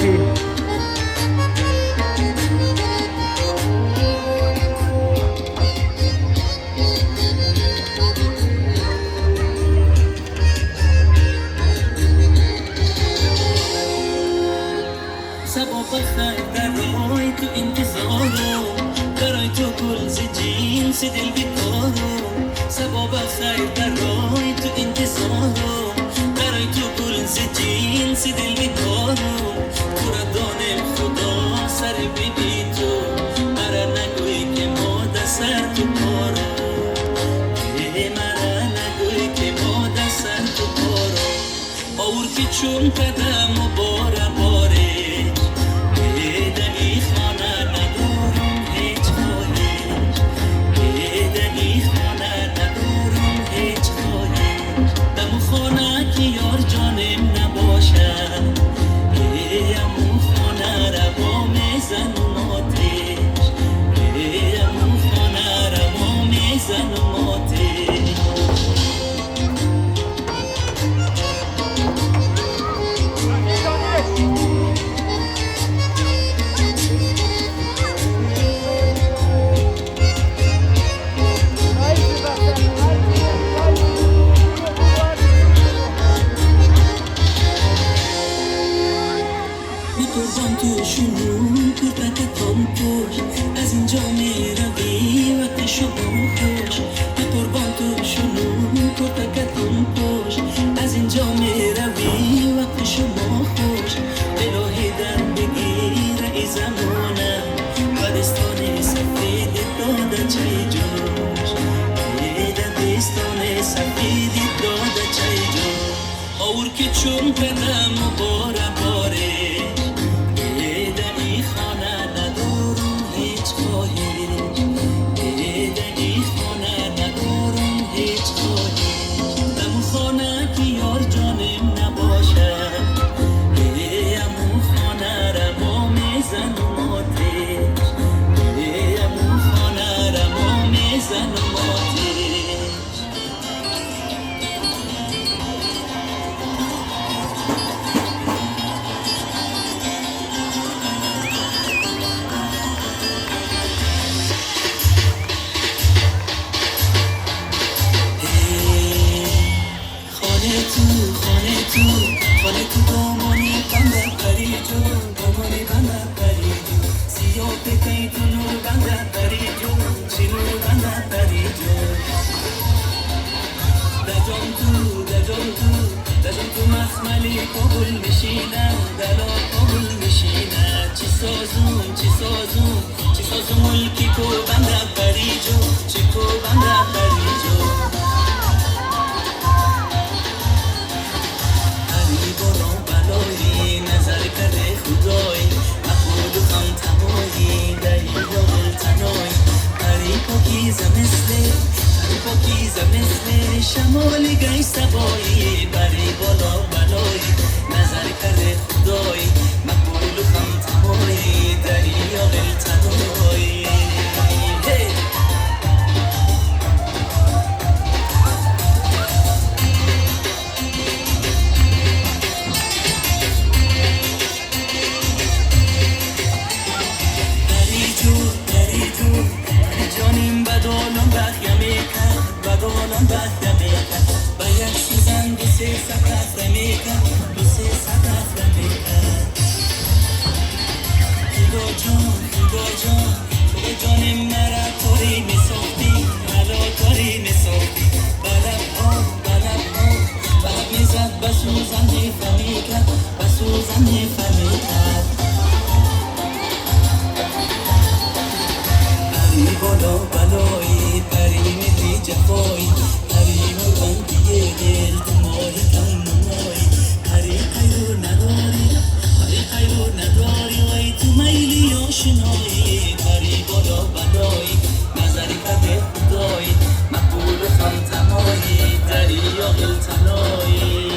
مرسی. سبا بخیر در رای تو انتظارو برای تو گلز جینس دل بیکارو سبا بخیر در رای تو انتظارو برای تو گلز جینس دل بیکارو تو را دانم خدا سر ببی تو مرا نگوی که ما دستر تو کارو مرا نگوی که ما دستر تو کارو آور که چون قدم و باره باره قربان تو شنون کتکتم پوش از اینجا میروی وقت شما خوش قربان تو شنون کتکتم پوش از اینجا میروی وقت شما خوش الهی در بگیر ای زمانم بدستان سفید داده چای جوش دستان سفید داده چای جوش آور که چون قدم و باره باره خانه تو دامانی بنده پری جون دامانی بنده پری جون سیاه پکی تو نور بنده پری جون چی نور بنده پری جون دجان تو مسملی قبول میشینم دلا قبول میشینم چی سازون ملکی کو بنده پری جون چی کو بنده پری جون برام بلایی نظر کرده خدایی مخود و خم تمایی دهی یا غلطنایی پری پاکیزه مثل شمالی گی سبایی بری بالا بلایی نظر کرده خدایی مخود و خم تمایی دهی یا غلطنایی جانیم بدالان بخیم میکن با یک سوزن دو سه سطح میکن خدا جانیم مرا توری میسافتی بلب میزد بسوزن میفهمیکن پری بالا بلایی پری میدی جفایی پری مرغندی دل تو ماهی کم نمایی پری خیرو نداری وی تو میلی آشنایی پری بالا بلایی نظری کرده خدایی مقبول خم تمایی دری یا غلطنایی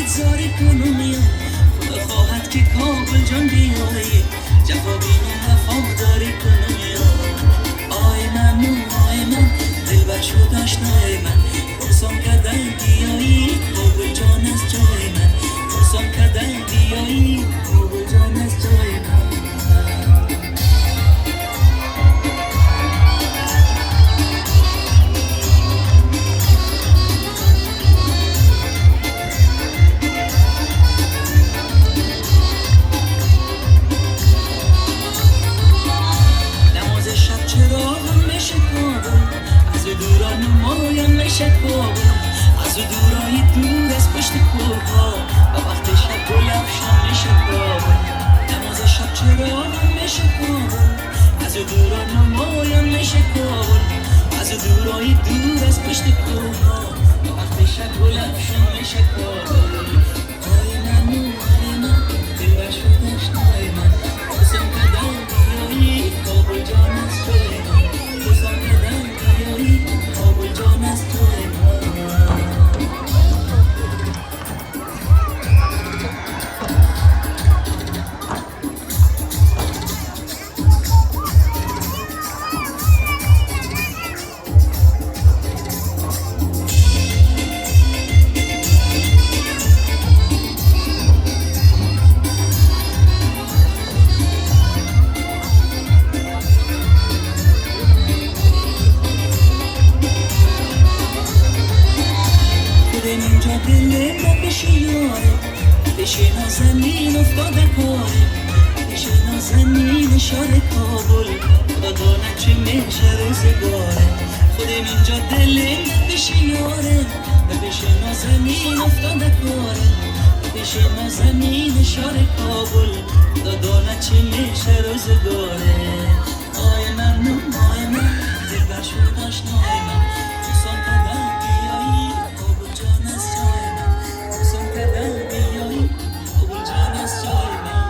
زاری کنم میام خدا خواهد که کابل جان بیایی جفا بین وفاداری کنم میام آی من دل بر شد آشنای من پرسان کردن بیایی کابل جان از جای من پرسان کردن بیایی کابل جان از جای من از دورای دور از پشت کوها و وقت شب گل افشان میشه کابل نماز شب چراغم میشه کابل از دورا نمایم میشه کابل از دورای دور از پشت کوها و وقت شب گل افشان میشه کابل آی من دل بر شد آشنای من پرسان کردن بیایی کابل جان از جای من پرسان کردن بیایی کابل جان از جای من اینجا دل ما بشه یاره بشه نازنین افتاده کاره بشه نازنین شار کابل خدا داند چه میشه روزگاره خودم اینجا دل ما بشه یاره بشه نازنین افتاده کاره بشه نازنین شار کابل خدا داند چه میشه روزگاره آی من دل بر شد آشنای من پرسان کردن بیایی کابل جان از جای من پرسان کردن بیایی کابل جان از جای من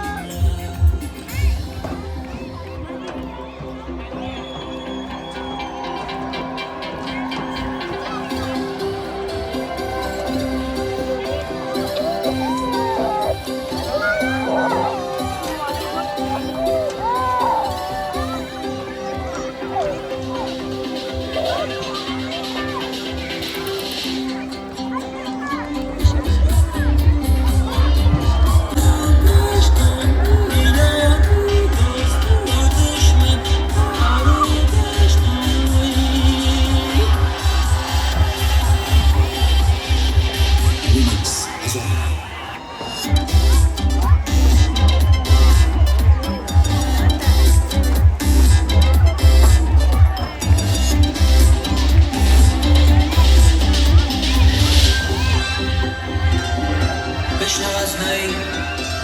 بشنو از نی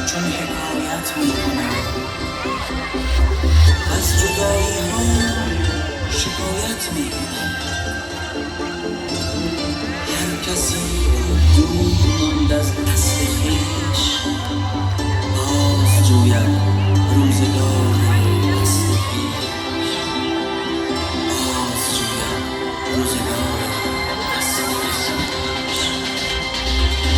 چون حکایت میکنم از جدایی ها شکایت میکنم هر کسی دور ماند از اصل خویش باز جوید روزگار اصل خویش باز جوید روزگار اصل خویش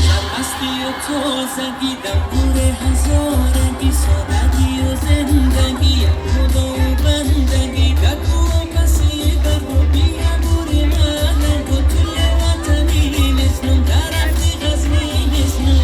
سرمستی و تازگی دور هزارگی سادگی و زندگی خدا و بندگی بگو و کسی در رو بیامور من و توی وطنی مثلم درفتی غزنی مثلم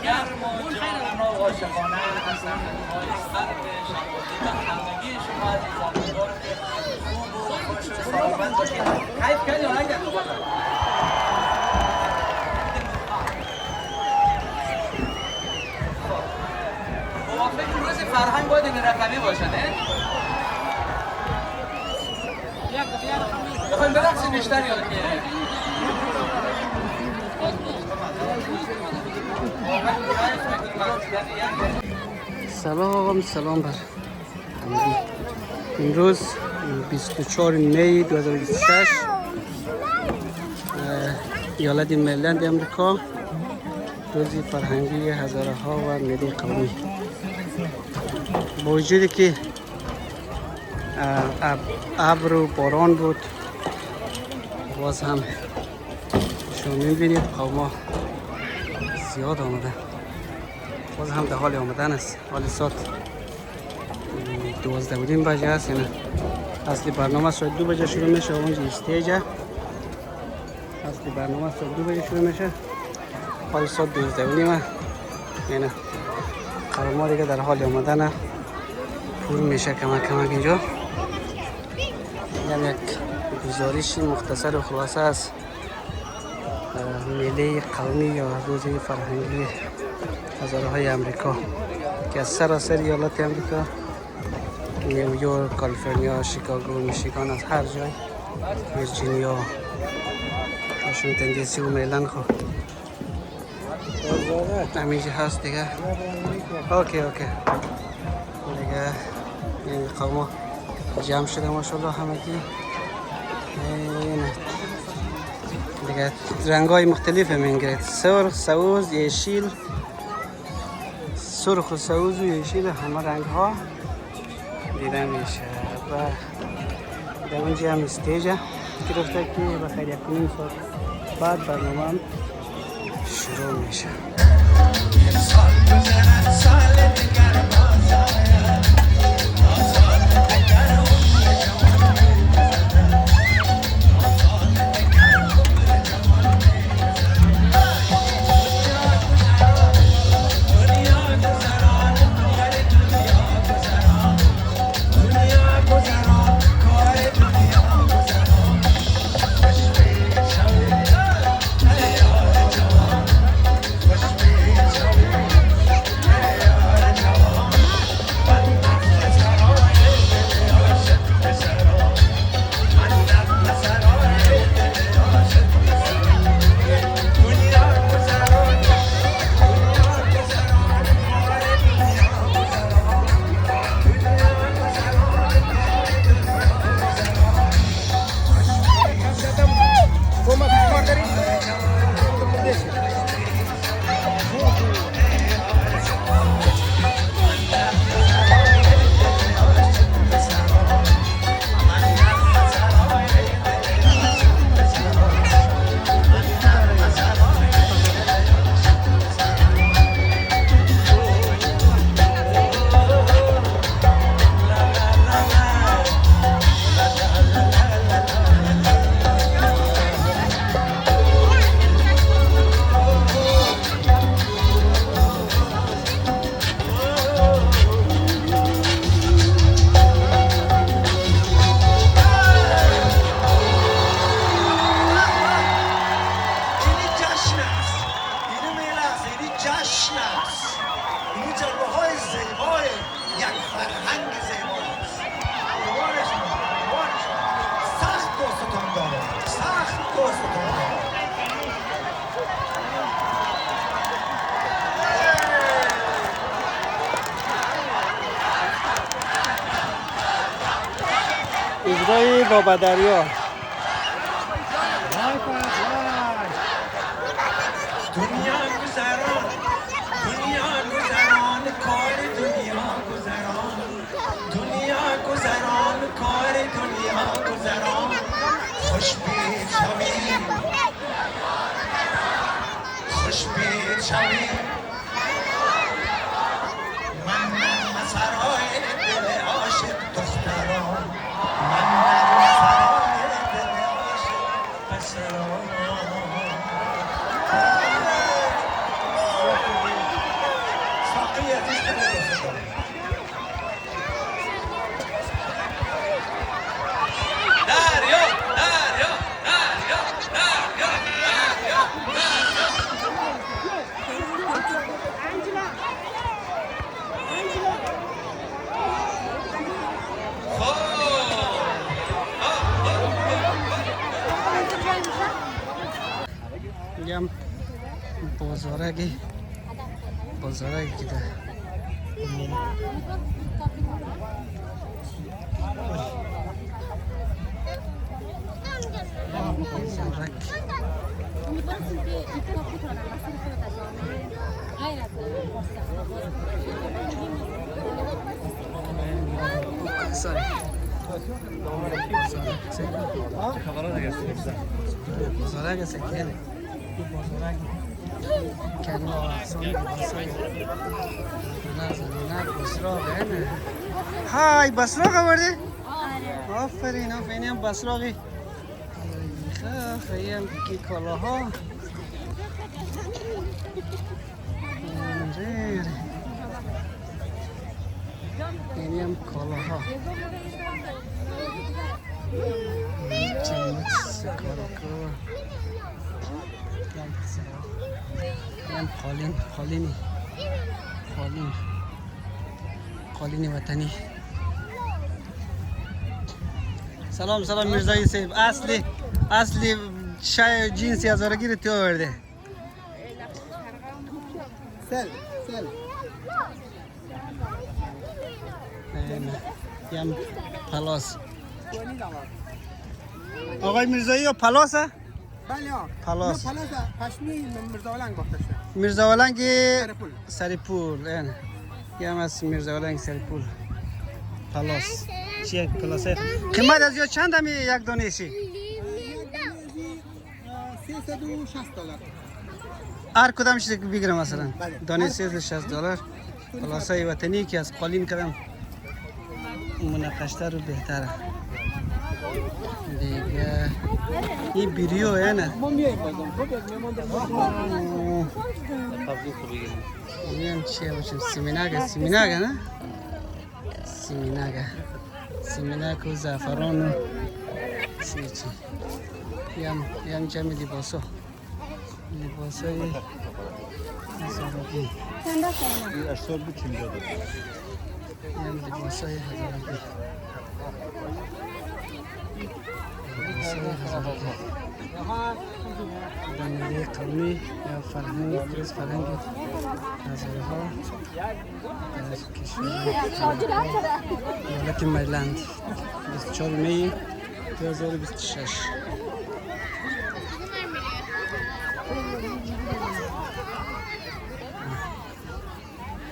گرم و جان و عاشقانه اصلا های سرد شبازی و همگی شما عزیزان امیدوارم که خوب و خوش و سلامت باشید. کیف کردی یا نکرد دوباره؟ موافق روز فرهنگ باید این رقمی باشه نه؟ بخوایم برقصیم بیشتر یا که سلام بر همگی. امروز 24 می 2026 ایالت مریلند امریکا، روزی فرهنگی هزاره ها و ملی قومی. با وجودی که ابر و باران بود، باز هم شما میبینید قوما زیاد آمدن. باز هم در حال آمدن است. حال ساعت 12:30 بجه است. یعنی اصلی برنامه ساعت 2 بجه شروع میشه. اونجا استیجه اصلی برنامه ساعت 2 بجه شروع میشه. حال ساعت 12:30. یعنی قوما دیگه در حال آمدن پر میشه کمک اینجا. یک گزارش مختصر و خلاصه است ملی قومی یا روز فرهنگی هزاره های امریکا که از سراسر ایالات امریکا، نیویورک، کالیفرنیا، شیکاگو، میشیگان، از هر جای، ویرجینیا، واشنگتن دی سی و مریلند خو همیشه هست دیگه. اوکی دیگه این قوما جمع شده ماشاءالله همگی. دیگه رنگ های مختلف میگیرد، سرخ، سبز، یشیل، سرخ و سبز و یشیل، همه رنگ ها دیده میشه. و در اونجا هم استیجه گرفته که بخیر 1.5 ساعت بعد برنامه هم شروع میشه. اجرای بابا دریا. دنیا گذران کار دنیا گذران، دنیا گذران کار دنیا گذران. خوش بید شوید، خوش بید شوید. من سرای دل عاشق دختران، من سرای دل عاشق پسران. بازارگی که ده بازارگ است که کنو احسان بسای نازنینک بسراغ اینه های بسراغ آورده؟ آفرین هم بسراغی خیلی هم که کالاها اینی هم کالاها چند سکارکو هم قالین وطنی سلام میرزایی صاحب اصلی شای جنسی هزارگی رو تو آورده سل یم پلاس آقای میرزایی یا پلاسه؟ بله پلاس پشمی مرزاولنگ گفته شد میرزاولنگ سریپول این یه هم از میرزاولنگ سریپول پلاس چیه پلاسه قیمت از یا چند همی یک دانه شی؟ $360 هر کدام چیزی که بگیرم مثلا بله. دانه $360 پلاسه وطنی که از قالین کردم منقشتر و بهتره دیگه این بیریو نه ما میاییم بازم خود از میمان در این چیه باشیم سیمیناگه نه سیمیناگ و زعفران و چی یم جمع لباسو لباسای هزارگی یم لباسای هزارگی دانه قومی یا فرهنگ درست فرهنگ هزاره ها در کشور ایالت مریلند 24 می 2026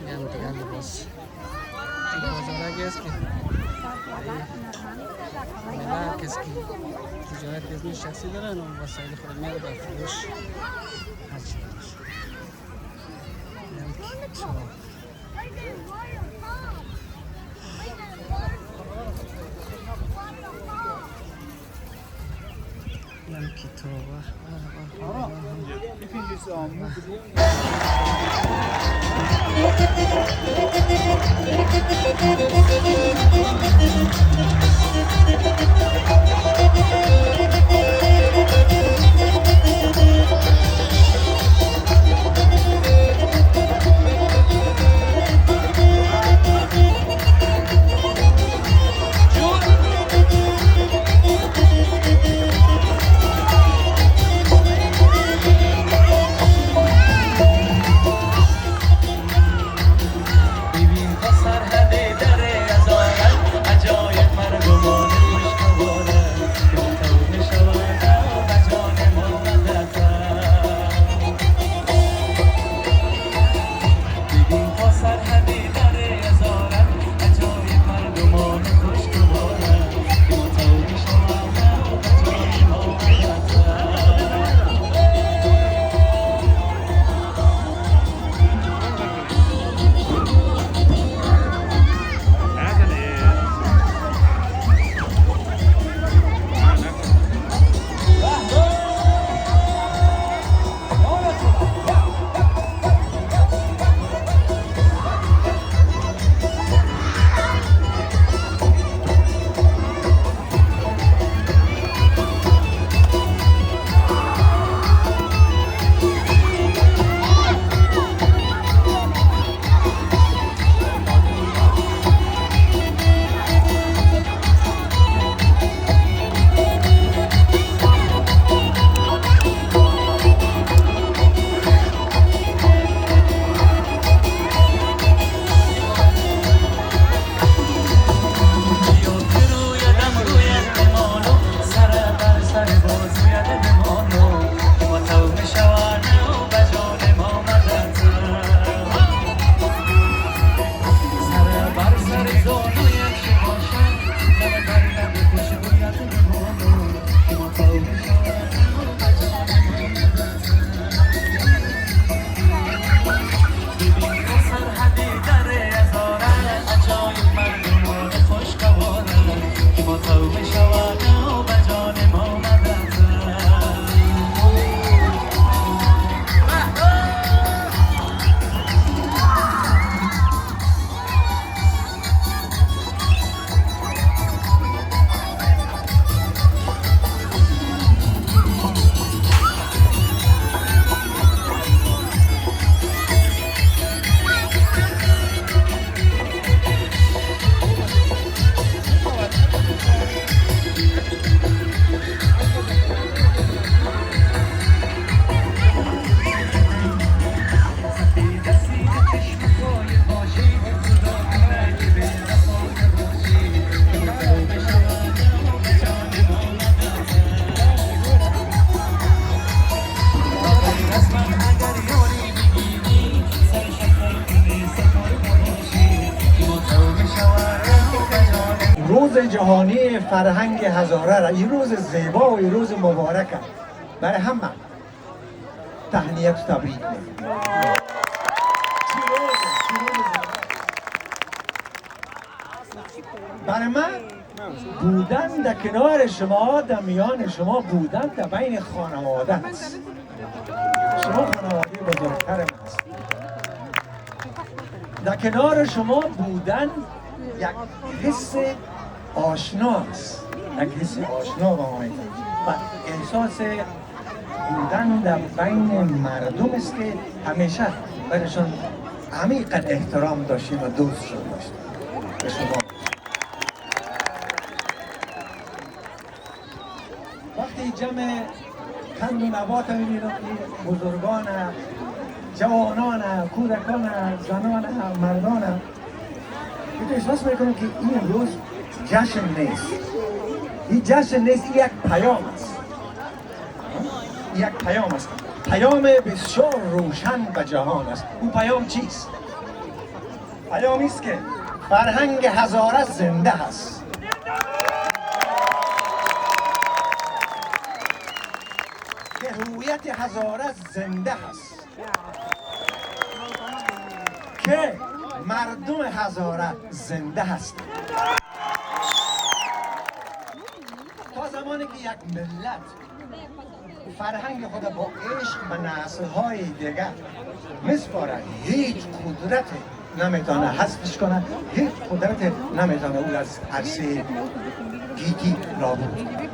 یم دیگر لباس بازارگی است که میلا کسی که تجارت بزنی شخصی دارن و وسایل خود میره در فروش هرچی دارش یم کتابه فرهنگ هزاره را این روز زیبا و این روز مبارک برای همه تهنیت و تبریک میگم. برای من بودن در کنار شما، در میان شما بودن در بین خانواده است. شما خانواده بزرگتر من است. در کنار شما بودن یک حس آشناست، یک حس آشنا با ما میده و احساس بودن در بین مردم است که همیشه برایشان عمیقا احترام داشتیم و دوستشون داشتیم. به شما وقتی جمع کند و نبات میبینم که بزرگان، جوانان، کودکان، زنان، مردان، احساس میکنم که این روز جشن نیست. این جشن نیست، این یک پیام است. یک پیام است. پیام بسیار روشن به جهان است. اون پیام چیست؟ پیامی است که فرهنگ هزاره زنده است. که هویت هزاره زنده است. که مردم هزاره زنده هست. تا زمانی که یک ملت فرهنگ خود با عشق به نسل‌های دیگر میسپارد، هیچ قدرت نمیتونه حذفش کنه، هیچ قدرت نمیتونه او از عرصه گیتی نابود کنه.